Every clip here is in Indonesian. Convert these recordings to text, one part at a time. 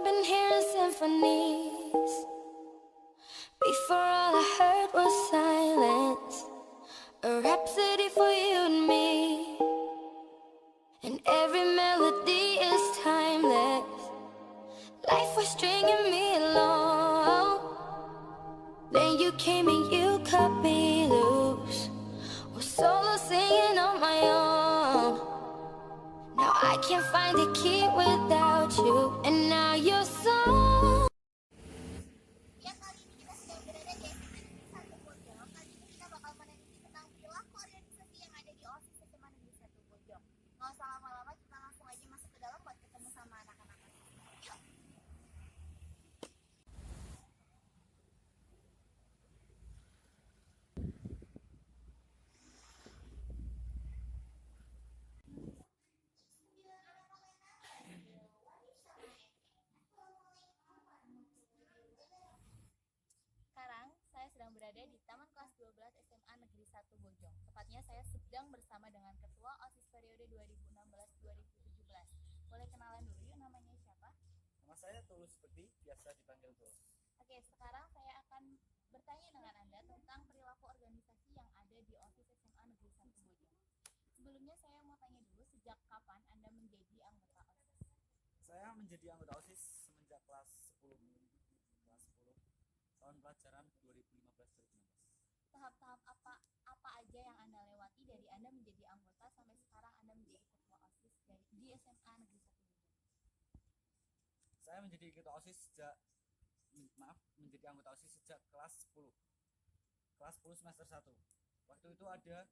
I've been hearing symphonies. Before all I heard was silence, a rhapsody for you and me. And every melody is timeless. Life was stringing me along. Then you came and you cut me loose. Was solo singing on my own. Now I can't find the key without you. And now you're so. Ya, kali ini kita sedang berada di SMA Negeri 1 Bojong. Kali ini kita bakal meneliti tentang perilaku organisasi yang ada di OSIS SMA Negeri 1 Bojong. Nggak usah lama-lama, kita langsung aja masuk ke dalam buat ketemu sama anak-anak. Yuk! Sekarang saya sedang berada di Taman Kelas 12 SMA Negeri 1 Bojong. Tepatnya saya sedang bersama dengan Ketua OSIS periode 2016-2017. Boleh kenalan dulu yuk, namanya siapa? Nama saya Tulus Bekti, biasa dipanggil Tulus. Oke, sekarang saya akan bertanya dengan Anda tentang perilaku organisasi yang ada di OSIS SMA Negeri 1 Bojong. Sebelumnya saya mau tanya dulu, sejak kapan Anda menjadi anggota OSIS? Saya menjadi anggota OSIS semenjak kelas 10 tahun pelajaran 2015-2016. Tahap-tahap apa aja yang Anda lewati dari Anda menjadi anggota sampai sekarang Anda menjadi ketua OSIS di SMA Negeri 1 Bojong? Saya menjadi anggota OSIS menjadi anggota OSIS sejak kelas 10. Kelas 10 semester 1. Waktu itu ada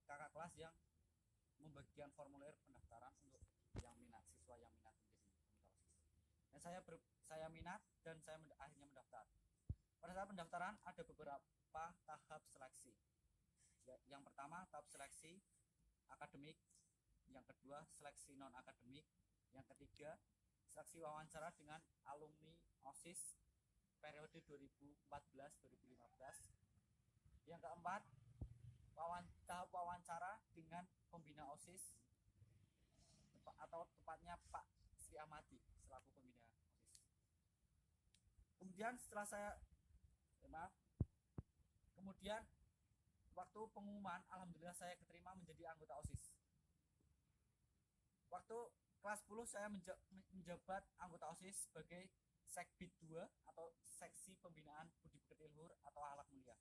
kakak kelas yang membagikan formulir pendaftaran untuk siswa yang minat menjadi anggota OSIS. Dan saya minat dan saya akhirnya mendaftar. Pada saat pendaftaran ada beberapa tahap seleksi. Yang pertama tahap seleksi akademik, yang kedua seleksi non akademik, yang ketiga seleksi wawancara dengan alumni OSIS periode 2014-2015, yang keempat tahap wawancara dengan pembina OSIS atau tepatnya Pak Sri Ahmadi selaku pembina OSIS. Kemudian waktu pengumuman, alhamdulillah saya keterima menjadi anggota OSIS. Waktu kelas 10 saya menjabat anggota OSIS sebagai Sekbid 2 atau Seksi Pembinaan Budi Pekerti Luhur atau Akhlak Mulia.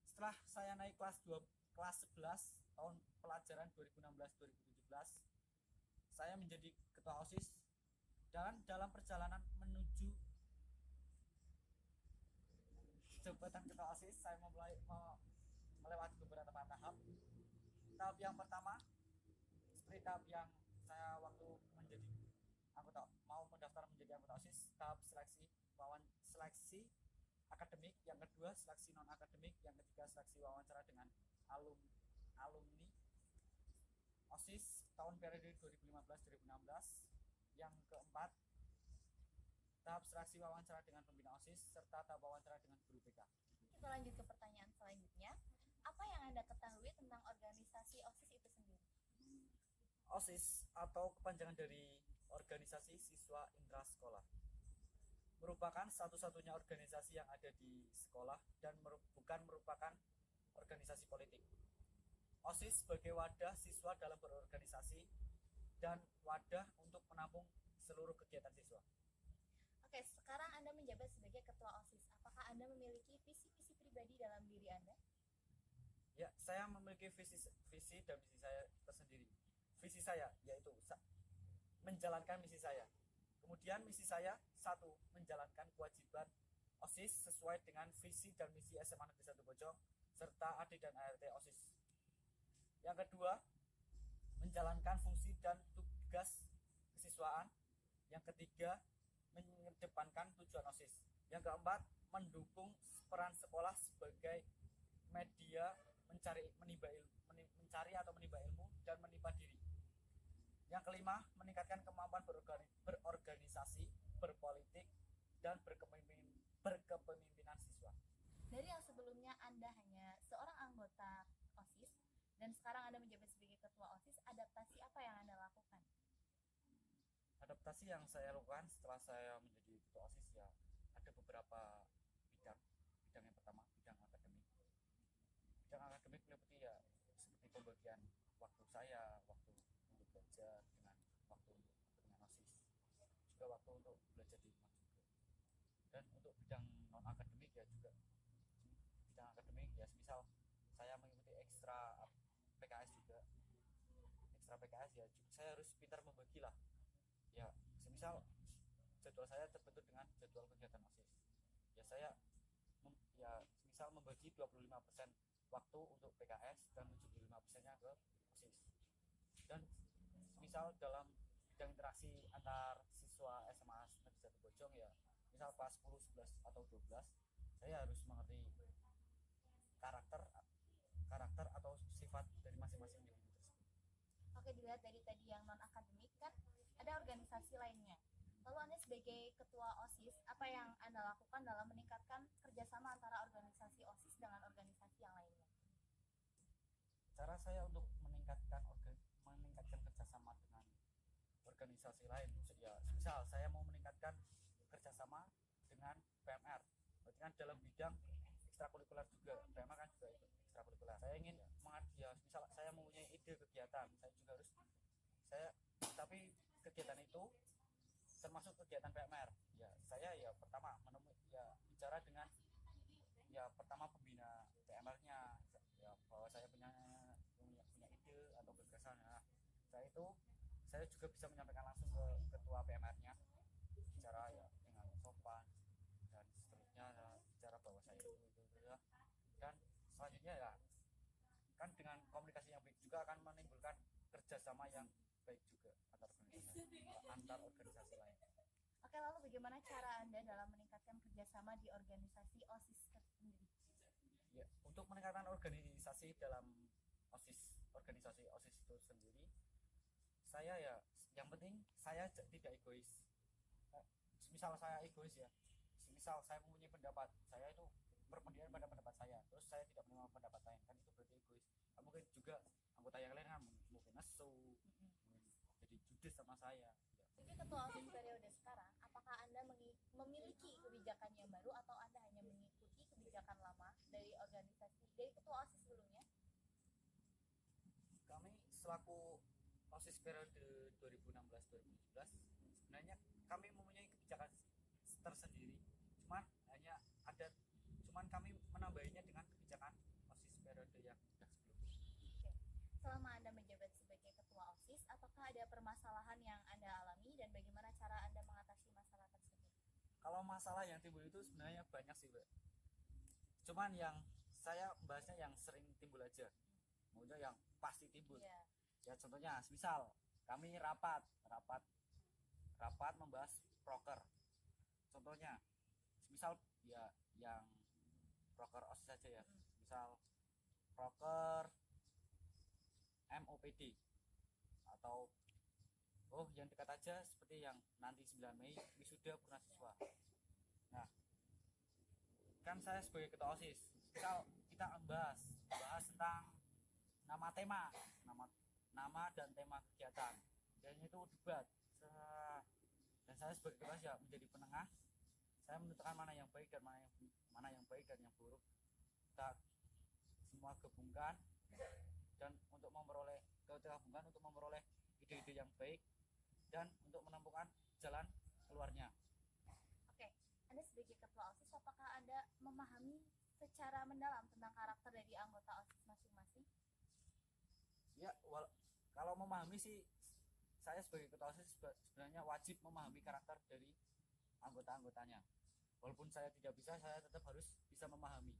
Setelah saya naik kelas 11 tahun pelajaran 2016-2017, saya menjadi ketua OSIS, dan dalam perjalanan menuju jabatan ketua OSIS saya melewati beberapa tahap. Tahap yang pertama seperti tahap yang saya waktu mau mendaftar menjadi anggota OSIS, tahap seleksi akademik, yang kedua seleksi non akademik, yang ketiga seleksi wawancara dengan alumni OSIS tahun periode 2015-2016, yang keempat tahap seleksi wawancara dengan pembina OSIS serta tahap wawancara dengan guru BK. Kita lanjut ke pertanyaan selanjutnya. Apa yang Anda ketahui tentang organisasi OSIS itu sendiri? OSIS atau kepanjangan dari Organisasi Siswa Intrasekolah merupakan satu-satunya organisasi yang ada di sekolah dan bukan merupakan organisasi politik. OSIS sebagai wadah siswa dalam berorganisasi dan wadah untuk menampung seluruh kegiatan siswa. Oke, sekarang Anda menjabat sebagai ketua OSIS. Apakah Anda memiliki visi-visi pribadi dalam diri Anda? Ya, saya memiliki visi dan misi saya tersendiri. Visi saya yaitu menjalankan misi saya. Kemudian misi saya, 1. Menjalankan kewajiban OSIS sesuai dengan visi dan misi SMA Negeri 1 Bojong serta AD dan ART OSIS. Yang kedua, menjalankan fungsi dan tugas kesiswaan. Yang ketiga, mengedepankan tujuan OSIS. Yang keempat, mendukung peran sekolah sebagai media mencari atau menimba ilmu dan menimba diri. Yang kelima, meningkatkan kemampuan berorganisasi, berpolitik, dan berkepemimpinan siswa. Dari yang sebelumnya Anda hanya seorang anggota OSIS dan sekarang Anda menjabat sebagai ketua OSIS, adaptasi apa yang Anda lakukan? Adaptasi yang saya lakukan setelah saya menjadi ketua OSIS ya ada beberapa bidang. Bidang yang pertama bidang akademik. Bidang akademik meliputi ya seperti pembagian waktu saya, waktu untuk belajar dengan waktu untuk dengan OSIS, juga waktu untuk belajar di rumah juga. Dan untuk bidang non akademik ya juga bidang akademik ya misal saya mengikuti ekstra PKS juga. Ekstra PKS ya saya harus pintar membagi lah ya, semisal jadwal saya terbentuk dengan jadwal kegiatan OSIS ya saya ya misal membagi 25% waktu untuk PKS dan 75%-nya ke OSIS. Dan misal dalam bidang interaksi antar siswa SMA Negeri 1 Bojong ya misal kelas 10, 11 atau 12 saya harus mengerti karakter atau sifat dari masing-masing individu tersebut. Oke, dilihat dari tadi yang non akademik kan ada organisasi lainnya. Lalu Anda sebagai ketua OSIS, apa yang Anda lakukan dalam meningkatkan kerjasama antara organisasi OSIS dengan organisasi yang lainnya? Cara saya untuk meningkatkan kerjasama dengan organisasi lain ya misal saya mau meningkatkan kerjasama dengan PMR, berarti kan dalam bidang ekstrakurikuler juga, PMR kan juga ikut ekstrakurikuler. Saya ingin ya misal saya mempunyai ide kegiatan, saya juga harus tapi kegiatan itu termasuk kegiatan PMR ya saya ya pertama menemui ya bicara dengan ya pertama pembina PMR-nya ya bahwa saya punya ide atau gagasan. Nah, setelah itu saya juga bisa menyampaikan langsung ke ketua PMR-nya bicara ya dengan sopan dan seterusnya ya, bicara bahwa saya itu ya. Dan selanjutnya ya kan dengan komunikasi yang baik juga akan menimbulkan kerjasama yang baik juga antar organisasi lain. Oke, lalu bagaimana cara Anda dalam meningkatkan kerjasama di organisasi OSIS sendiri? Ya, untuk meningkatkan organisasi dalam organisasi OSIS itu sendiri, saya ya yang penting saya tidak egois. Misal saya egois ya, misal saya mempunyai pendapat, saya itu berpendapat pada pendapat saya, terus saya tidak menerima pendapat lain, kan itu berarti egois. Mungkin juga anggota yang lain kan mungkin nesu, jadi judes sama saya. Jadi ketua OSIS periode sekarang, apakah Anda memiliki kebijakan yang baru atau Anda hanya mengikuti kebijakan lama dari ketua OSIS sebelumnya? Kami selaku OSIS periode 2016-2017 sebenarnya kami mempunyai kebijakan tersendiri, cuman kami menambahinya dengan kebijakan OSIS periode yang sudah sebelumnya. Oke. Selama Anda menjabat sebagai ketua OSIS, apakah ada permasalahan yang Anda alami dan bagaimana cara Anda mengatasi masalah tersebut? Kalau masalah yang timbul itu sebenarnya banyak sih, Mbak. Cuman yang saya membahasnya yang sering timbul aja. Maksudnya yang pasti timbul. Yeah. Ya contohnya, misal kami rapat membahas proker. Contohnya, misal ya yang proker OSIS saja ya. Misal proker MOPD atau yang dekat aja seperti yang nanti 9 Mei wisuda purnasiswa. Nah, kan saya sebagai ketua OSIS, misal kita bahas tentang nama dan tema kegiatan, dan itu debat. Dan saya sebagai ketua OSIS ya menjadi penengah, saya menentukan mana yang baik dan mana yang buruk. Kita semua gabungkan dan untuk memperoleh ide-ide yang baik dan untuk menemukan jalan keluarnya. Oke, Anda sebagai ketua OSIS, apakah Anda memahami secara mendalam tentang karakter dari anggota OSIS masing-masing? Ya, kalau memahami sih, saya sebagai ketua OSIS sebenarnya wajib memahami karakter dari anggota-anggotanya. Walaupun saya tidak bisa, saya tetap harus bisa memahami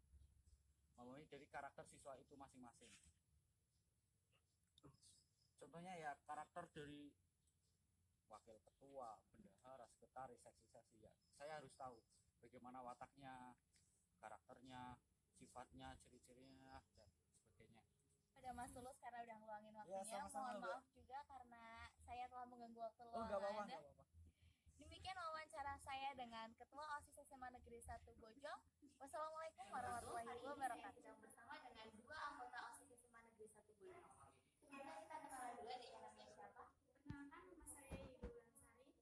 dari karakter siswa itu masing-masing. Contohnya ya karakter dari wakil ketua, bendahara, sekretaris, seksi-seksi ya. Saya harus tahu bagaimana wataknya, karakternya, sifatnya, ciri-cirinya dan sebagainya. Pada Mas Tulus karena udah ngeluangin waktunya. Ya, sama-sama, mohon maaf juga karena saya telah mengganggu waktu luang Anda. Anda. Demikian wawancara saya dengan Ketua OSIS SMA Negeri 1 Bojong. Wassalamualaikum warahmatullahi wabarakatuh. Bersama dengan dua anggota OSIS SMA Negeri 1 Bojong. Sebenarnya kita kenalan dulu, adiknya namanya siapa? Perkenalkan, nama saya Yudo Lansari.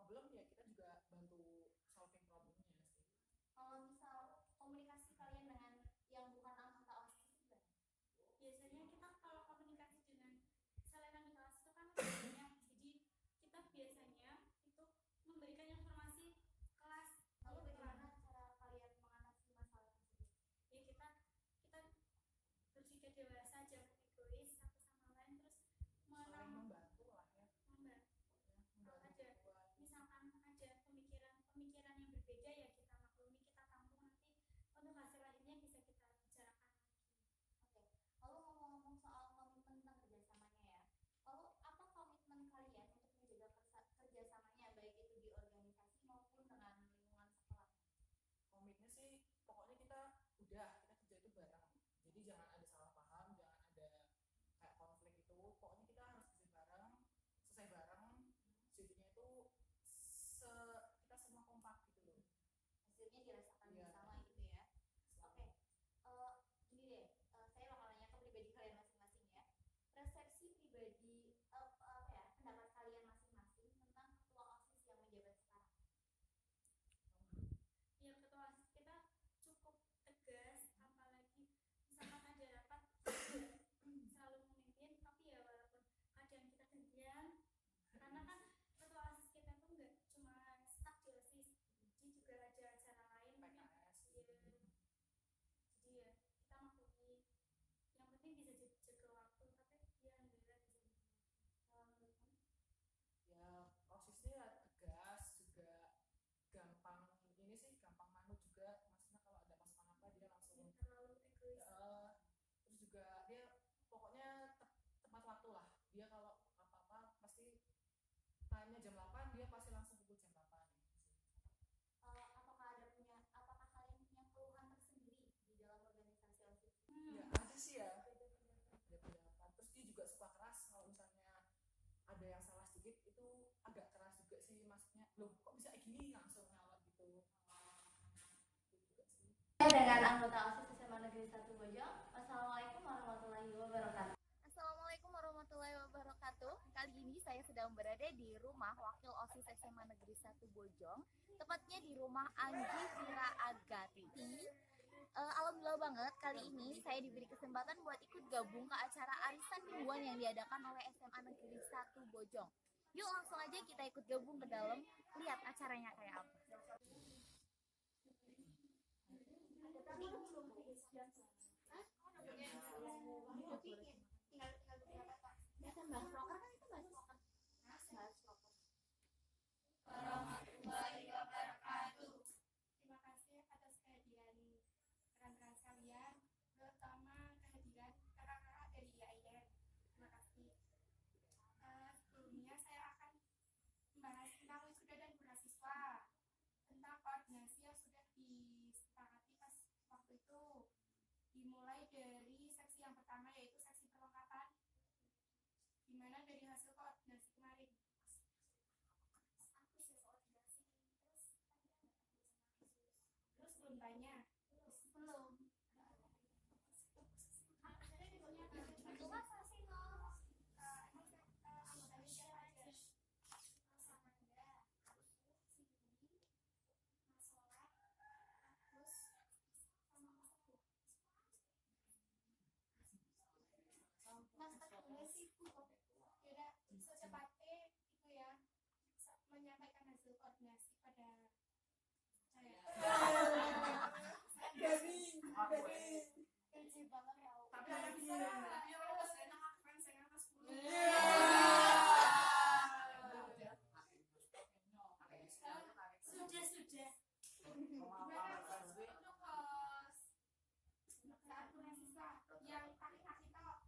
problem ya kita juga bantu solving problemnya sih. Kalau misal komunikasi kalian dengan yang bukan anggota OSIS itu gimana? Biasanya kita kalau komunikasi dengan selain di kelas itu kan banyak, jadi kita biasanya itu memberikan informasi kelas. Lalu bagaimana cara kalian mengatasi masalah tersebut? Ya kita berpikir dewasa, jangan egois satu sama lain, terus Saling membantu lah ya. kalau ada misalkan ada pemikiran yang berbeda ya kita maklumi, kita tampung, nanti untuk hasil akhirnya bisa kita bicarakan lagi. Oke. Lalu ngomong-ngomong soal komitmen tentang kerjasamanya ya. Lalu apa komitmen kalian untuk menjaga kerjasamanya baik itu di organisasi maupun dengan lingkungan sekolah? Komitnya sih pokoknya kita kerja itu bareng, jadi jangan ada salah paham, jangan ada kayak konflik itu, pokoknya kita harus kerja bareng, selesai bareng, jadinya itu kita semua kompak gitu loh, Hasilnya dirasakan Iya. bersama gitu ya. Oke. Gini deh, saya bakal nanya ke pribadi kalian masing-masing ya. Persepsi pribadi pendapat kalian masing-masing tentang ketua OSIS yang menjabat sekarang. Ya ketua OSIS kita cukup tegas, apalagi misalkan ada rapat selalu memimpin, tapi ya walaupun kadang kita gantian, karena kan ketua OSIS kita tuh nggak cuma stuck di OSIS, jadi juga ada acara lain mungkin. PKS Ya, jadi ya kita maklumi, yang penting bisa jaga waktu, tapi ya alhamdulillah bisa jaga waktu. Menurutmu? ya prosesnya tegas juga, gampang ini sih, gampang manut juga, maksudnya kalau ada masukan apa dia langsung Terlalu egois. terus juga dia pokoknya tepat waktu lah, dia kalau apa-apa pasti tanya jam 8 dia pasti langsung pukul jam 8 gitu sih. Apakah kalian punya keluhan tersendiri di dalam organisasi OSIS? Ya ada sih ya, ada pendapat, terus dia juga suka keras kalau misalnya ada yang salah sedikit itu agak keras juga sih, maksudnya loh kok bisa kayak gini, langsung nyalot gitu. Itu juga sih. Dengan anggota OSIS SMA Negeri 1 Bojong. Assalamualaikum warahmatullahi wabarakatuh. Assalamualaikum warahmatullahi wabarakatuh. Kali ini saya sedang berada di rumah Wakil OSIS SMA Negeri 1 Bojong, tepatnya di rumah Anggi Vira Agati. Alhamdulillah banget kali ini saya diberi kesempatan buat ikut gabung ke acara arisan mingguan yang diadakan oleh SMA Negeri 1 Bojong. Yuk langsung aja kita ikut gabung ke dalam, lihat acaranya kayak apa. Warahmatullahi wabarakatuh. Terima kasih atas kehadiran rekan-rekan sekalian, terutama kehadiran kakak-kakak dari IAIN. Terima kasih. Sebelumnya saya akan membahas tentang wisuda dan beasiswa, tentang koordinasi yang sudah disepakati pas waktu itu. Dimulai dari seksi yang pertama, yaitu seksi perlengkapan, dimana dari hasil koordinasi kemarin terus belum tanya belum itu kan sih anggotanya siapa aja? Samanda, Cindy, Mas Solat, terus sama Mas Teguh. Mas Teguh sih yaudah secepatnya itu ya menyampaikan hasil koordinasi pada saya. Kecil banget tau. Tapi kalau pas enak kan saya pas 10. Sudah. Untuk saat mahasiswa yang paling asik tau.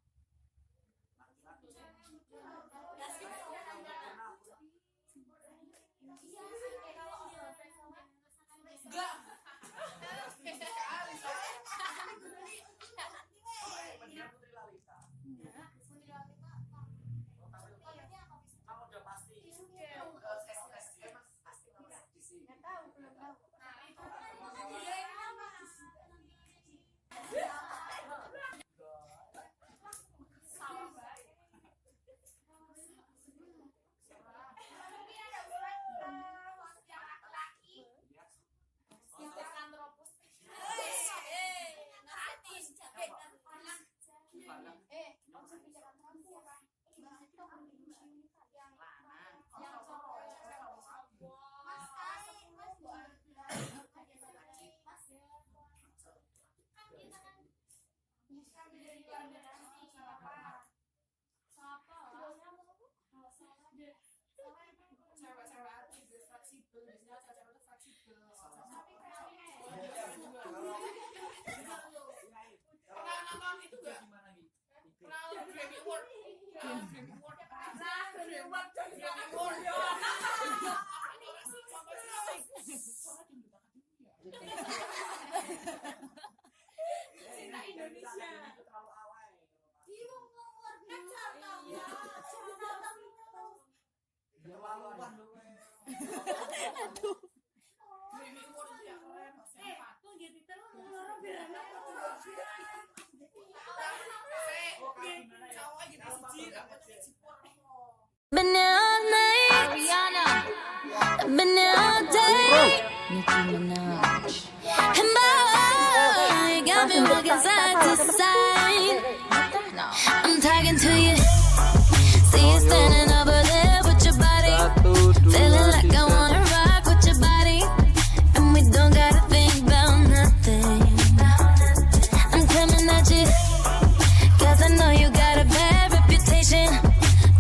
Enggak. Putri Lalita. Putri Lalita, Kamu udah pasti. nggak tahu, belum tahu. Nah, itu sama baik. Mungkin ada usulan Sambil dari luar negeri, apa? Cewek-cewek artis fleksibel, biasanya cewek-cewek itu fleksibel. Tapi Pernah nonton itu gak? Gimana nih? Pernah nonton Grammy Award? Grammy Award. Cinta Indonesia. Grammy Award itu ya keren. Tuh jadi terus orang bilang Cowok gitu sijir, apa namanya cipor. Been here all night. Ariana. Been here all day. Nicki Minaj. And boy, you got me walking side to side. I'm talking to you. See you standing over there with your body. Feeling like I wanna rock with your body. And we don't gotta think about nothing. I'm coming at you. Cause I know you got a bad reputation.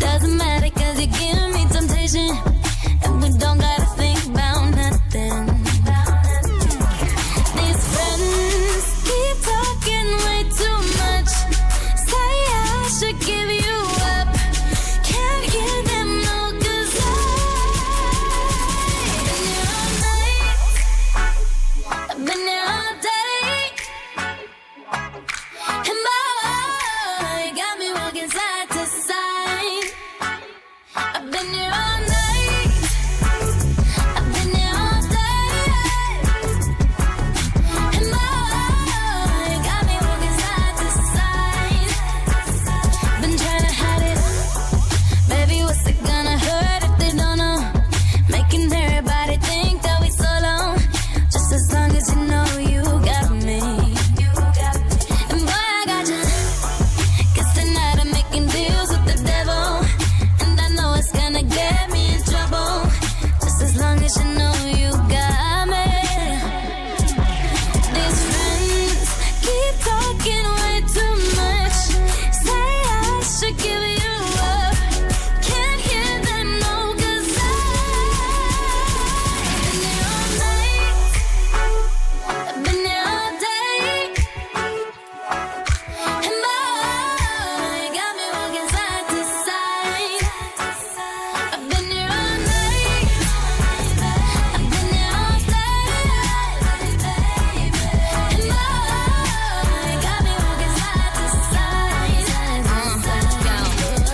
Doesn't matter cause you give me temptation. And we don't gotta think about nothing. These friends keep talking way too much. Say I should give you up. Can't give them no cause I've been here all day. And boy, you got me walking side to side. I've been here all night. I've been here all day. And boy, you got me walking side to side. Been trying to hide it. Baby, what's it gonna hurt if they don't know? Making everybody think that we solo. Just as long as you know you got me. And boy, I got you. Cause tonight I'm making deals with the devil. And I know it's gonna get me in trouble. Just as long as you know you got me. These friends keep talking way too much. Say I should give you up. Can't hear them no cause I've been here all day. And boy, you got me walking side to side. I've been here all night. I've been here all day. And boy, you got me walking side to side.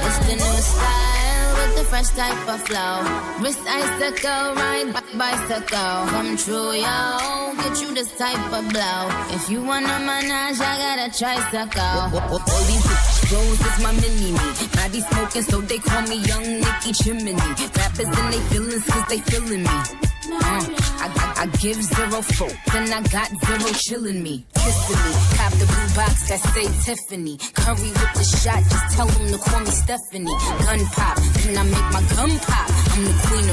It's the new style with the fresh type of flow. Wrist icicle, ride bicycle. Come true, yo. Get you this type of blow. If you wanna manage, I got a tricycle. All these bros is my mini-me. Body smoking, so they call me Young Nicky Chimney. Rappers and they feelings, cause they feeling me. I give zero folk, then I got zero chillin' me. Kissing me, cop the blue box that say Tiffany. Curry with the shot, just tell them to call me Stephanie. Gun pop, then I make my gun pop. I'm the queen of